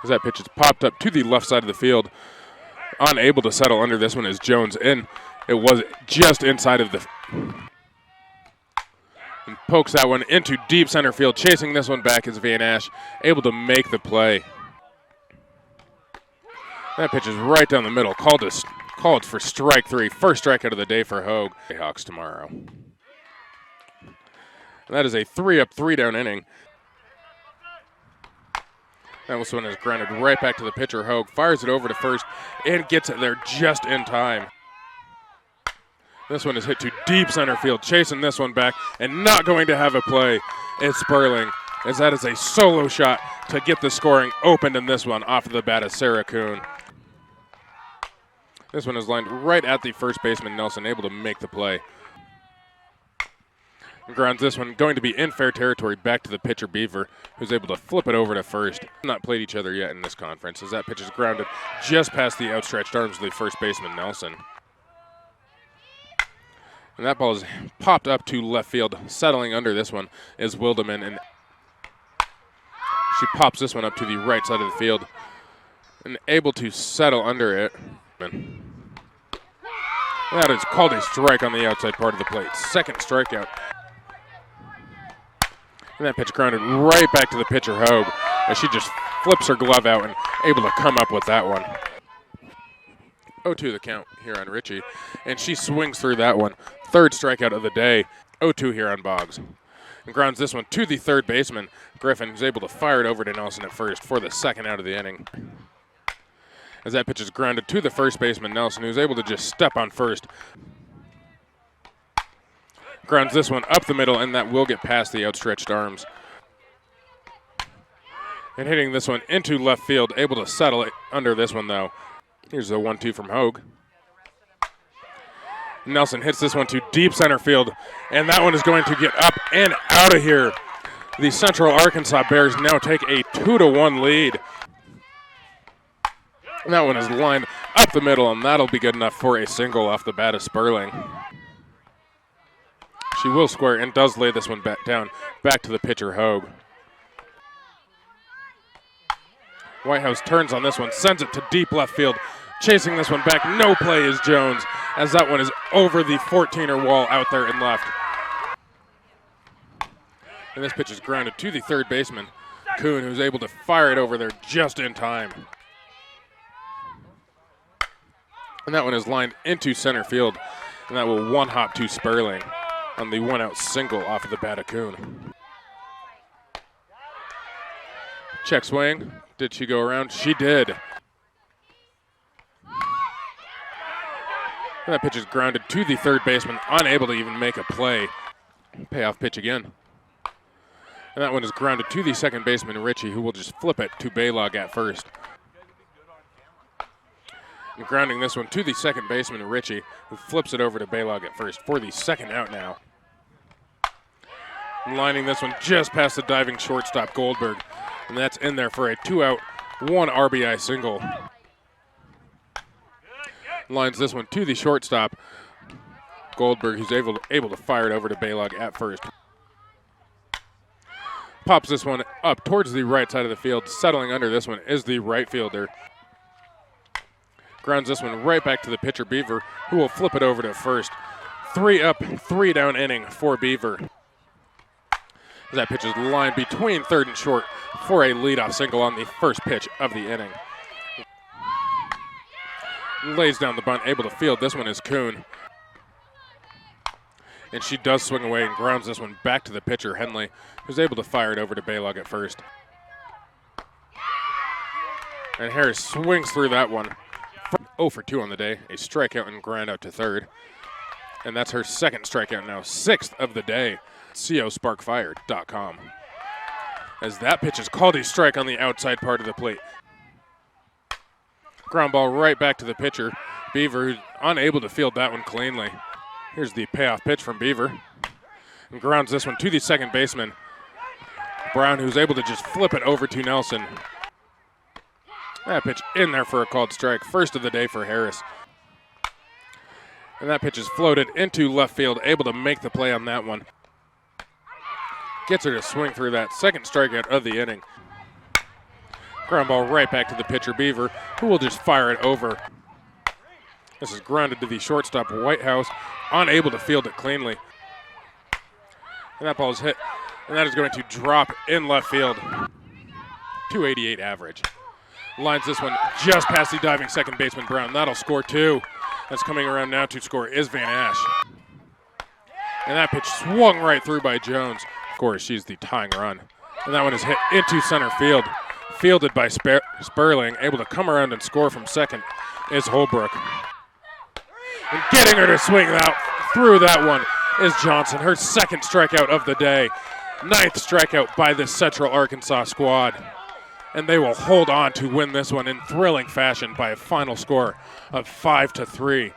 As that pitch is popped up to the left side of the field. Unable to settle under this one is Jones in. It was just inside of the... And pokes that one into deep center field. Chasing this one back is Van Ash, able to make the play. That pitch is right down the middle. Called for strike three. First strikeout of the day for Hogue. Hawks tomorrow. And that is a 3-up, 3-down inning. That one is grounded right back to the pitcher. Hogue fires it over to first and gets it there just in time. This one is hit to deep center field, chasing this one back and not going to have a play. It's Sperling, as that is a solo shot to get the scoring opened in this one off of the bat of Sarah Kuhn. This one is lined right at the first baseman, Nelson, able to make the play. Grounds this one, going to be in fair territory, back to the pitcher Beaver, who's able to flip it over to first. Not played each other yet in this conference, as that pitch is grounded just past the outstretched arms of the first baseman, Nelson. And that ball is popped up to left field. Settling under this one is Wildeman, and she pops this one up to the right side of the field and able to settle under it. That is called a strike on the outside part of the plate. Second strikeout. And that pitch grounded right back to the pitcher, Hogue, as she just flips her glove out and able to come up with that one. 0-2 the count here on Ritchie, and she swings through that one. Third strikeout of the day. 0-2 here on Boggs. And grounds this one to the third baseman, Griffin, who's able to fire it over to Nelson at first for the second out of the inning. As that pitch is grounded to the first baseman, Nelson, who's able to just step on first. Grounds this one up the middle, and that will get past the outstretched arms. And hitting this one into left field, able to settle it under this one, though. Here's the 1-2 from Hogue. Nelson hits this one to deep center field, and that one is going to get up and out of here. The Central Arkansas Bears now take a 2-1 lead. And that one is lined up the middle, and that'll be good enough for a single off the bat of Sperling. She will square and does lay this one back down, back to the pitcher, Hogue. Whitehouse turns on this one, sends it to deep left field. Chasing this one back, no play is Jones, as that one is over the 14er wall out there in left. And this pitch is grounded to the third baseman, Kuhn, who's able to fire it over there just in time. And that one is lined into center field, and that will one-hop to Sperling on the one-out single off of the bat of Kuhn. Check swing. Did she go around? She did. And that pitch is grounded to the third baseman, unable to even make a play. Payoff pitch again. And that one is grounded to the second baseman, Ritchie, who will just flip it to Baylog at first. And grounding this one to the second baseman, Ritchie, who flips it over to Baylog at first for the second out now. And lining this one just past the diving shortstop, Goldberg. And that's in there for a 2-out, 1 RBI single. Lines this one to the shortstop, Goldberg, who's able to fire it over to Baylog at first. Pops this one up towards the right side of the field. Settling under this one is the right fielder. Grounds this one right back to the pitcher, Beaver, who will flip it over to first. 3-up, 3-down inning for Beaver. That pitch is lined between third and short for a leadoff single on the first pitch of the inning. Lays down the bunt, able to field. This one is Kuhn. And she does swing away and grounds this one back to the pitcher, Henley, who's able to fire it over to Baylog at first. And Harris swings through that one. 0 for 2 on the day, a strikeout and ground out to third. And that's her second strikeout now, 6th of the day. COSparkfire.com. As that pitch is called a strike on the outside part of the plate. Ground ball right back to the pitcher, Beaver, who's unable to field that one cleanly. Here's the payoff pitch from Beaver. And grounds this one to the second baseman, Brown, who's able to just flip it over to Nelson. That pitch in there for a called strike. First of the day for Harris. And that pitch is floated into left field, able to make the play on that one. Gets her to swing through that second strikeout of the inning. Ground ball right back to the pitcher, Beaver, who will just fire it over. This is grounded to the shortstop, Whitehouse, unable to field it cleanly. And that ball is hit, and that is going to drop in left field. 288 average. Lines this one just past the diving second baseman, Brown. That'll score 2. That's coming around now to score is Van Ash. And that pitch swung right through by Jones. Of course, she's the tying run. And that one is hit into center field. Fielded by Sperling, able to come around and score from second is Holbrook. And getting her to swing out through that one is Johnson, her second strikeout of the day. 9th strikeout by this Central Arkansas squad. And they will hold on to win this one in thrilling fashion by a final score of 5-3.